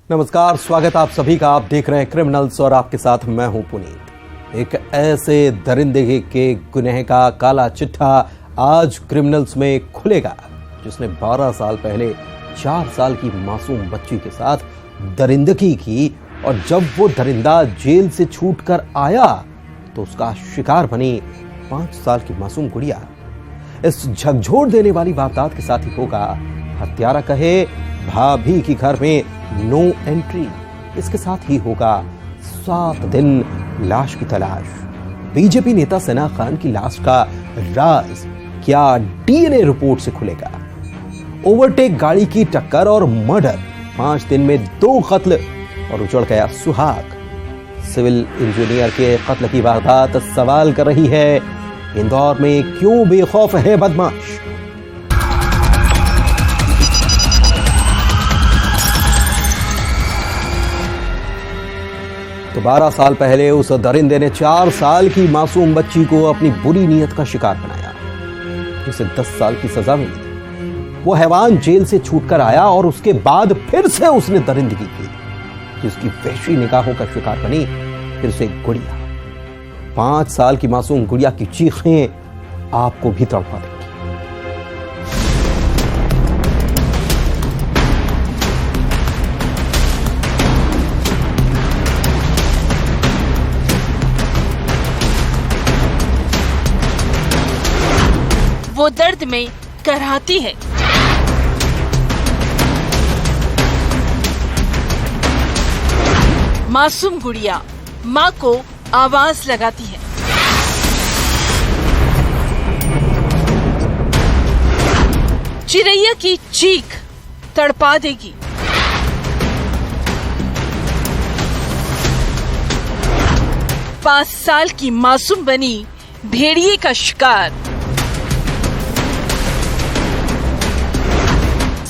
नमस्कार, स्वागत आप सभी का। आप देख रहे हैं क्रिमिनल्स और आपके साथ मैं हूं पुनीत। एक ऐसे दरिंदे के गुनह का काला चिट्ठा आज क्रिमिनल्स में खुलेगा जिसने 12 साल पहले 4 साल की मासूम बच्ची के साथ दरिंदगी की और जब वो दरिंदा जेल से छूटकर आया तो उसका शिकार बनी 5 साल की मासूम गुड़िया। इस झकझोर देने वाली वारदात के साथ ही होगा हत्यारा कहे भाभी की घर में नो एंट्री। इसके साथ ही होगा 7 दिन लाश की तलाश। बीजेपी नेता सना खान की लाश का राज क्या डीएनए रिपोर्ट से खुलेगा? ओवरटेक गाड़ी की टक्कर और मर्डर, 5 दिन में 2 कत्ल और उजड़ गया सुहाग। सिविल इंजीनियर के कत्ल की वारदात सवाल कर रही है, इंदौर में क्यों बेखौफ है बदमाश? तो 12 साल पहले उस दरिंदे ने 4 साल की मासूम बच्ची को अपनी बुरी नीयत का शिकार बनाया, जिसे 10 साल की सजा मिली। वो हैवान जेल से छूटकर आया और उसके बाद फिर से उसने दरिंदगी की, जिसकी वहशी निगाहों का शिकार बनी फिर से गुड़िया। 5 साल की मासूम गुड़िया की चीखें आपको भी तड़पा देंगी। वो दर्द में कराहती है। मासूम गुड़िया माँ को आवाज लगाती है। चिरैया की चीख तड़पा देगी। पांच साल की मासूम बनी भेड़िए का शिकार।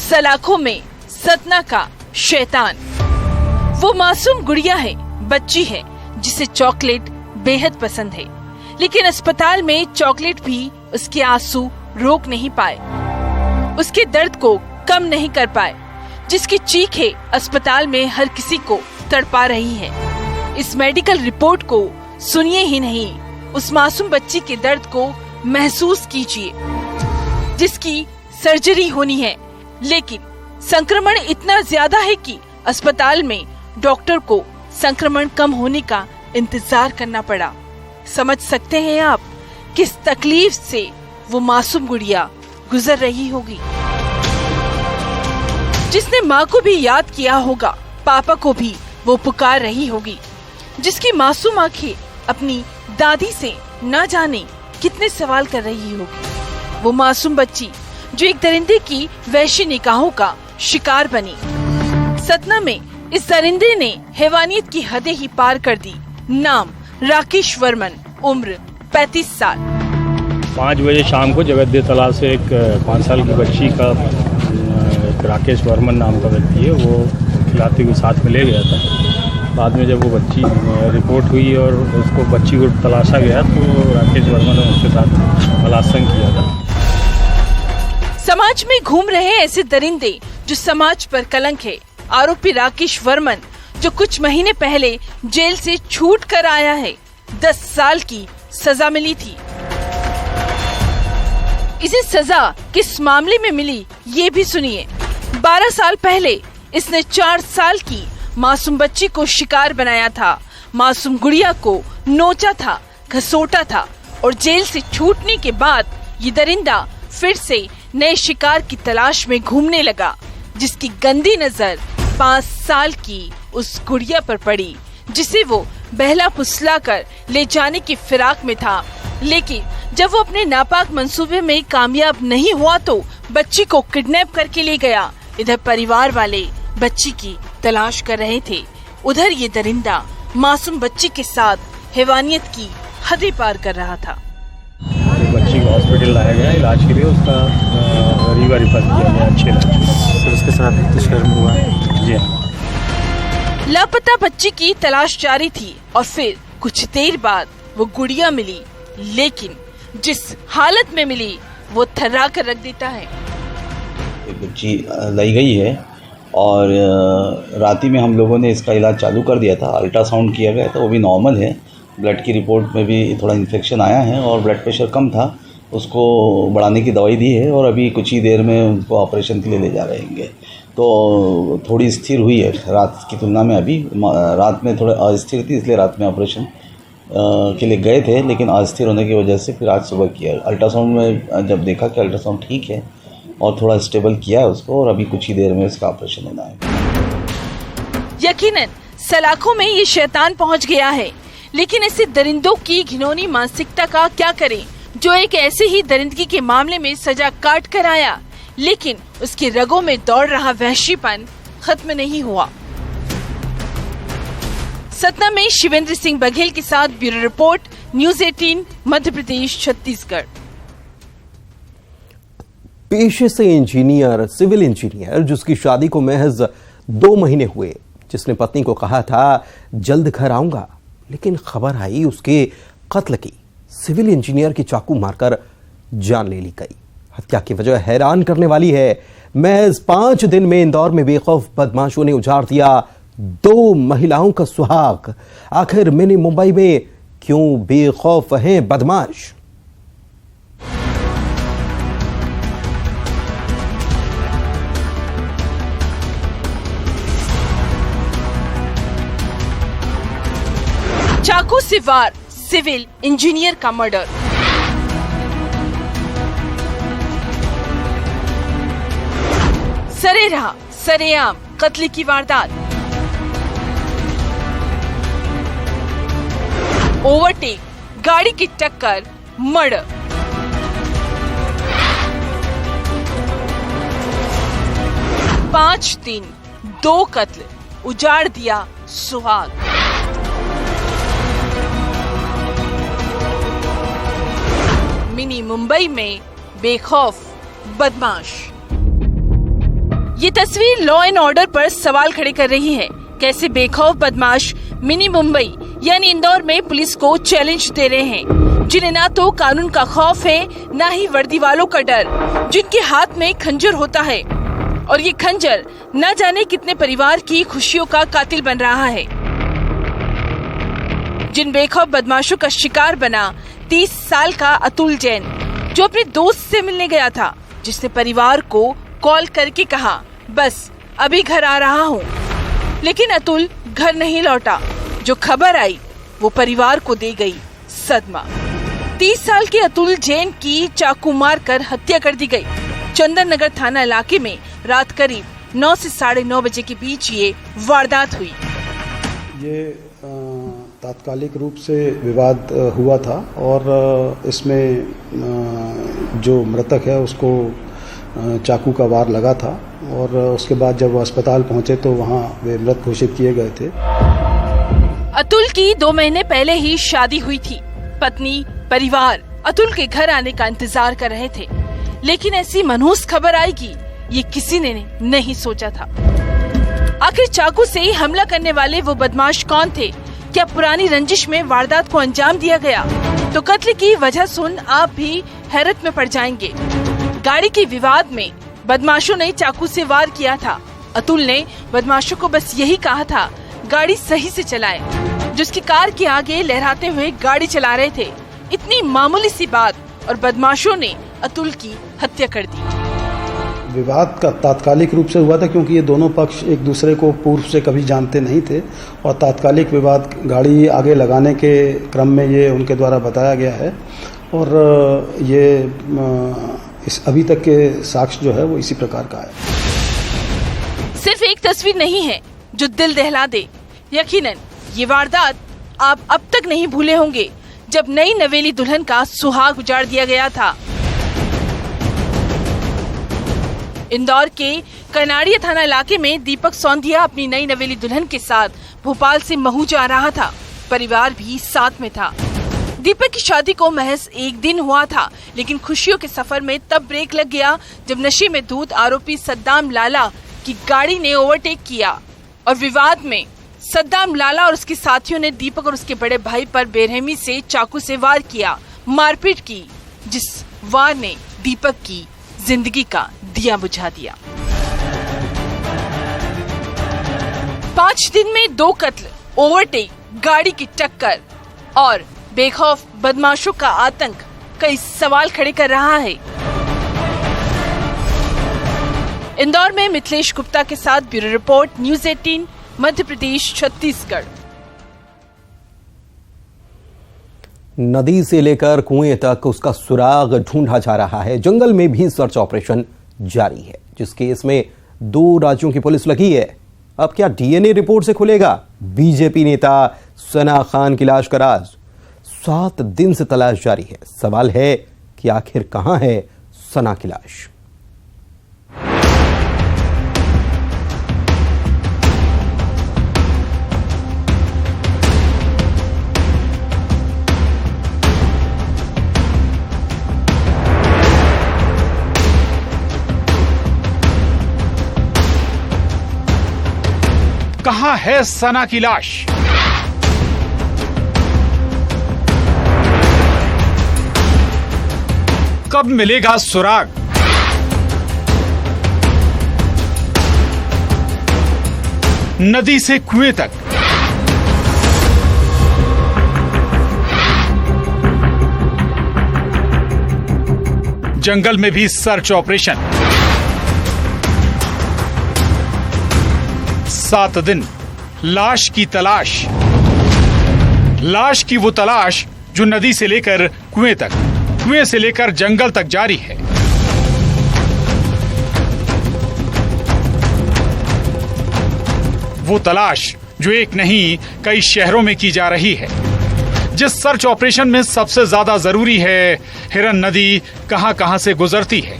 सलाखों में सतना का शैतान। वो मासूम गुड़िया है, बच्ची है जिसे चॉकलेट बेहद पसंद है, लेकिन अस्पताल में चॉकलेट भी उसके आंसू रोक नहीं पाए, उसके दर्द को कम नहीं कर पाए, जिसकी चीखें अस्पताल में हर किसी को तड़पा रही है। इस मेडिकल रिपोर्ट को सुनिए ही नहीं, उस मासूम बच्ची के दर्द को महसूस कीजिए, जिसकी सर्जरी होनी है, लेकिन संक्रमण इतना ज्यादा है कि अस्पताल में डॉक्टर को संक्रमण कम होने का इंतजार करना पड़ा। समझ सकते हैं आप किस तकलीफ से वो मासूम गुड़िया गुजर रही होगी, जिसने माँ को भी याद किया होगा, पापा को भी वो पुकार रही होगी, जिसकी मासूम आंखें अपनी दादी से न जाने कितने सवाल कर रही होगी। वो मासूम बच्ची जो एक दरिंदे की वहशी निगाहों का शिकार बनी। सतना में इस दरिंदे ने हैवानियत की हदें ही पार कर दी। नाम राकेश वर्मन, उम्र 35 साल। 5 बजे शाम को जगत तालाब से एक 5 साल की बच्ची का एक राकेश वर्मन नाम का व्यक्ति है, वो खिलाते हुए साथ में ले गया था। बाद में जब वो बच्ची रिपोर्ट हुई और उसको बच्ची को तलाशा गया तो राकेश वर्मन ने उसके साथ बलात्संग किया था। समाज में घूम रहे ऐसे दरिंदे जो समाज पर कलंक है। आरोपी राकेश वर्मन जो कुछ महीने पहले जेल से छूट कर आया है, 10 साल की सजा मिली थी। इसे सजा किस मामले में मिली ये भी सुनिए। 12 साल पहले इसने 4 साल की मासूम बच्ची को शिकार बनाया था। मासूम गुड़िया को नोचा था, घसोटा था और जेल से छूटने के बाद ये दरिंदा फिर से नए शिकार की तलाश में घूमने लगा, जिसकी गंदी नजर 5 साल की उस गुड़िया पर पड़ी, जिसे वो बहला फुसला कर ले जाने की फिराक में था। लेकिन जब वो अपने नापाक मंसूबे में कामयाब नहीं हुआ तो बच्ची को किडनैप करके ले गया। इधर परिवार वाले बच्ची की तलाश कर रहे थे, उधर ये दरिंदा मासूम बच्ची के साथ हैवानियत की हदें पार कर रहा था। बच्ची को हॉस्पिटल लाया गया इलाज के लिए, उसका रिफर किया गया अच्छे इलाज। उसके साथ दुष्कर्म हुआ है। जी हाँ। लापता बच्ची की तलाश जारी थी और फिर कुछ देर बाद वो गुड़िया मिली, लेकिन जिस हालत में मिली वो थर्रा कर रख देता है। बच्ची लाई गई है और रात ही में हम लोगों ने इसका इलाज चालू कर दिया था। अल्ट्रासाउंड किया गया था, वो भी नॉर्मल है। ब्लड की रिपोर्ट में भी थोड़ा इन्फेक्शन आया है और ब्लड प्रेशर कम था, उसको बढ़ाने की दवाई दी है और अभी कुछ ही देर में उनको ऑपरेशन के लिए ले जा रहेंगे। तो थोड़ी स्थिर हुई है रात की तुलना में। अभी रात में थोड़ा अस्थिर थी, इसलिए रात में ऑपरेशन के लिए गए थे, लेकिन अस्थिर होने की वजह से फिर आज सुबह किया। अल्ट्रासाउंड में जब देखा कि अल्ट्रासाउंड ठीक है और थोड़ा स्टेबल किया है उसको, और अभी कुछ ही देर में इसका ऑपरेशन होना है। यकीनन सलाखों में ये शैतान पहुंच गया है, लेकिन ऐसे दरिंदों की घिनौनी मानसिकता का क्या करें जो एक ऐसे ही दरिंदगी के मामले में सजा काट कर आया, लेकिन उसकी रगों में दौड़ रहा वहशीपन खत्म नहीं हुआ। सतना में शिवेंद्र सिंह बघेल के साथ bureau report, news 18 Madhya Pradesh Chhattisgarh. पेशे से इंजीनियर, सिविल इंजीनियर, जिसकी शादी को महज 2 महीने हुए, जिसने पत्नी को कहा था जल्द घर आऊंगा, लेकिन खबर आई उसके कत्ल की। सिविल इंजीनियर की चाकू मारकर जान ले ली गई। हत्या की वजह हैरान करने वाली है। महज 5 दिन में इंदौर में बेखौफ बदमाशों ने उजाड़ दिया 2 महिलाओं का सुहाग। आखिर मिनी मुंबई में क्यों बेखौफ हैं बदमाश? चाकू से वार, सिविल इंजीनियर का मर्डर। सरेराह, सरेआम कत्ल की वारदात। ओवरटेक, गाड़ी की टक्कर, मर्डर। पांच दिन, 2 कत्ल, उजाड़ दिया सुहाग। मिनी मुंबई में बेखौफ बदमाश। ये तस्वीर लॉ एंड ऑर्डर पर सवाल खड़े कर रही है। कैसे बेखौफ बदमाश मिनी मुंबई यानी इंदौर में पुलिस को चैलेंज दे रहे हैं, जिन्हें ना तो कानून का खौफ है, ना ही वर्दी वालों का डर, जिनके हाथ में खंजर होता है और ये खंजर न जाने कितने परिवार की खुशियों का कातिल बन रहा है। जिन बेखौफ बदमाशों का शिकार बना 30 साल का अतुल जैन, जो अपने दोस्त से मिलने गया था, जिसने परिवार को कॉल करके कहा बस अभी घर आ रहा हूँ, लेकिन अतुल घर नहीं लौटा। जो खबर आई वो परिवार को दे गई सदमा। 30 साल के अतुल जैन की चाकू मार कर हत्या कर दी गई। चंदन नगर थाना इलाके में रात करीब 9 से 9:30 बजे के बीच ये वारदात हुई। ये तात्कालिक रूप से विवाद हुआ था और इसमें जो मृतक है उसको चाकू का वार लगा था और उसके बाद जब वो अस्पताल पहुंचे तो वहां वे मृत घोषित किए गए थे। अतुल की 2 महीने पहले ही शादी हुई थी। पत्नी, परिवार अतुल के घर आने का इंतजार कर रहे थे, लेकिन ऐसी मनहूस खबर आएगी ये किसी ने नहीं सोचा था। आखिर चाकू से ही हमला करने वाले वो बदमाश कौन थे? क्या पुरानी रंजिश में वारदात को अंजाम दिया गया? तो कत्ल की वजह सुन आप भी हैरत में पड़ जाएंगे। गाड़ी के विवाद में बदमाशों ने चाकू से वार किया था। अतुल ने बदमाशों को बस यही कहा था गाड़ी सही से चलाएं, जिसकी कार के आगे लहराते हुए गाड़ी चला रहे थे। इतनी मामूली सी बात और बदमाशों ने अतुल की हत्या कर दी। विवाद का तात्कालिक रूप से हुआ था क्योंकि ये दोनों पक्ष एक दूसरे को पूर्व से कभी जानते नहीं थे और तात्कालिक विवाद गाड़ी आगे लगाने के क्रम में ये उनके द्वारा बताया गया है और ये इस अभी तक के साक्ष्य जो है वो इसी प्रकार का है। सिर्फ एक तस्वीर नहीं है जो दिल दहला दे। यकीनन ये वारदात आप अब तक नहीं भूले होंगे, जब नई नवेली दुल्हन का सुहाग उजाड़ दिया गया था। इंदौर के कनाड़िया थाना इलाके में दीपक सौंधिया अपनी नई नवेली दुल्हन के साथ भोपाल से महू जा रहा था। परिवार भी साथ में था। दीपक की शादी को महज 1 दिन हुआ था, लेकिन खुशियों के सफर में तब ब्रेक लग गया जब नशे में धुत आरोपी सद्दाम लाला की गाड़ी ने ओवरटेक किया और विवाद में सद्दाम लाला और उसके साथियों ने दीपक और उसके बड़े भाई पर बेरहमी से चाकू से वार किया, मारपीट की, जिस वार ने दीपक की जिंदगी का दिया बुझा दिया। 5 दिन में 2 कत्ल, ओवरटेक, गाड़ी की टक्कर और बेखौफ बदमाशों का आतंक कई सवाल खड़े कर रहा है। इंदौर में मिथिलेश गुप्ता के साथ bureau report, news 18, Madhya Pradesh, Chhattisgarh. नदी से लेकर कुएं तक उसका सुराग ढूंढा जा रहा है। जंगल में भी सर्च ऑपरेशन जारी है, जिस केस में 2 राज्यों की पुलिस लगी है। अब क्या डीएनए रिपोर्ट से खुलेगा बीजेपी नेता सना खान की लाश का राज? 7 दिन से तलाश जारी है। सवाल है कि आखिर कहां है सना की लाश? कहां है सना की लाश? कब मिलेगा सुराग? नदी से कुएं तक जंगल में भी सर्च ऑपरेशन। 7 दिन लाश की तलाश। लाश की वो तलाश जो नदी से लेकर कुएं तक, कुएं से लेकर जंगल तक जारी है। वो तलाश जो एक नहीं कई शहरों में की जा रही है। जिस सर्च ऑपरेशन में सबसे ज्यादा जरूरी है हिरन नदी कहां कहां से गुजरती है,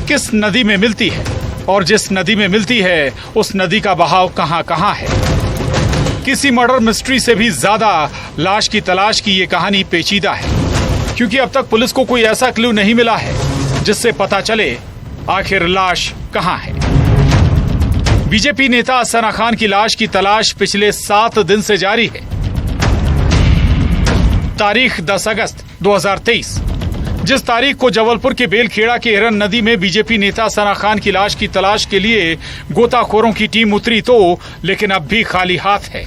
किस नदी में मिलती है और जिस नदी में मिलती है उस नदी का बहाव कहां कहां है। किसी मर्डर मिस्ट्री से भी ज्यादा लाश की तलाश की ये कहानी पेचीदा है, क्योंकि अब तक पुलिस को कोई ऐसा क्लू नहीं मिला है जिससे पता चले आखिर लाश कहां है। बीजेपी नेता सना खान की लाश की तलाश पिछले 7 दिन से जारी है। तारीख 10 अगस्त 2023, जिस तारीख को जबलपुर के बेलखेड़ा के हिरन नदी में बीजेपी नेता सना खान की लाश की तलाश के लिए गोताखोरों की टीम उतरी तो लेकिन अब भी खाली हाथ है।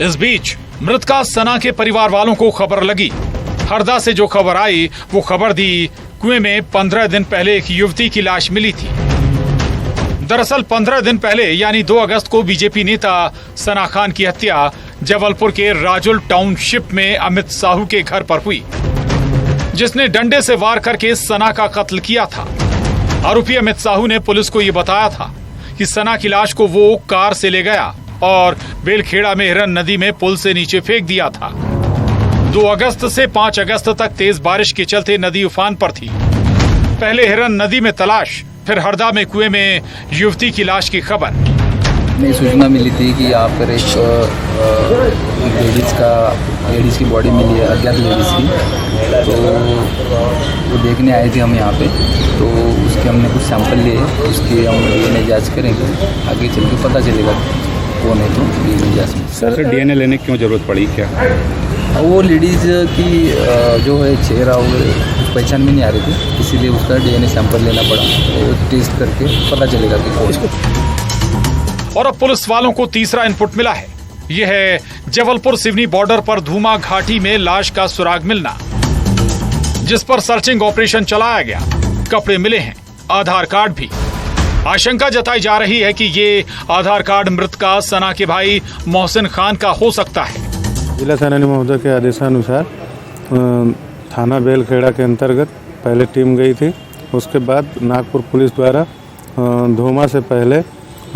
इस बीच मृतका सना के परिवार वालों को खबर लगी। हरदा से जो खबर आई वो खबर दी कुएं में 15 दिन पहले एक युवती की लाश मिली थी। दरअसल 15 दिन पहले यानी 2 अगस्त को बीजेपी नेता सना खान की हत्या जबलपुर के राजुल टाउनशिप में अमित साहू के घर पर हुई, जिसने डंडे से वार करके सना का कत्ल किया था। आरोपी अमित साहू ने पुलिस को यह बताया था कि सना की लाश को वो कार से ले गया और बेलखेड़ा में हिरन नदी में पुल से नीचे फेंक दिया था। 2 अगस्त से 5 अगस्त तक तेज बारिश के चलते नदी उफान पर थी। पहले हिरन नदी में तलाश, फिर हरदा में कुएं में युवती की लाश की खबर। नई सूचना मिली थी कि यहाँ पर एक लेडीज़ की बॉडी मिली है, अज्ञात लेडीज़ की। तो वो देखने आए थे हम यहाँ पे, तो उसके हमने कुछ सैंपल लिए, उसकी हम डीएनए जांच करेंगे, आगे चल के पता चलेगा कौन है। तो डीएनए जांच में सर डीएनए लेने की क्यों जरूरत पड़ी? क्या वो लेडीज़ की जो है चेहरा वो पहचान में नहीं आ रही थी, इसीलिए उसका डीएनए सैंपल लेना पड़ा। तो टेस्ट करके पता चलेगा कि कौन है। और अब पुलिस वालों को तीसरा इनपुट मिला है। यह है जबलपुर सिवनी बॉर्डर पर धूमा घाटी में लाश का सुराग मिलना, जिस पर सर्चिंग ऑपरेशन चलाया गया। कपड़े मिले हैं, आधार कार्ड भी। आशंका जताई जा रही है कि ये आधार कार्ड मृतका सना के भाई मोहसिन खान का हो सकता है। जिला सेनानी महोदय के आदेशानुसार थाना बेलखेड़ा के अंतर्गत पहले टीम गई थी। उसके बाद नागपुर पुलिस द्वारा धूमा से पहले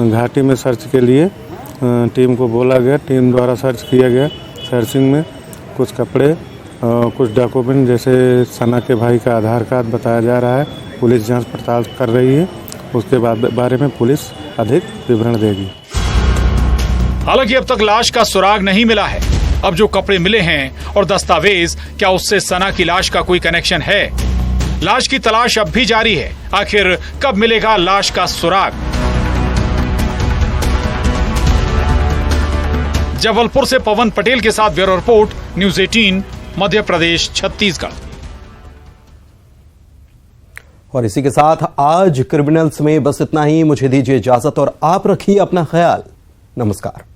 घाटी में सर्च के लिए टीम को बोला गया। टीम द्वारा सर्च किया गया। सर्चिंग में कुछ कपड़े, कुछ डॉक्यूमेंट जैसे सना के भाई का आधार कार्ड बताया जा रहा है। पुलिस जांच पड़ताल कर रही है, उसके बारे में पुलिस अधिक विवरण देगी। हालांकि अब तक लाश का सुराग नहीं मिला है। अब जो कपड़े मिले हैं और दस्तावेज, क्या उससे सना की लाश का कोई कनेक्शन है? लाश की तलाश अब भी जारी है। आखिर कब मिलेगा लाश का सुराग? जबलपुर से पवन पटेल के साथ bureau report, news 18, Madhya Pradesh, Chhattisgarh. और इसी के साथ आज क्रिमिनल्स में बस इतना ही। मुझे दीजिए इजाजत और आप रखिए अपना ख्याल। नमस्कार।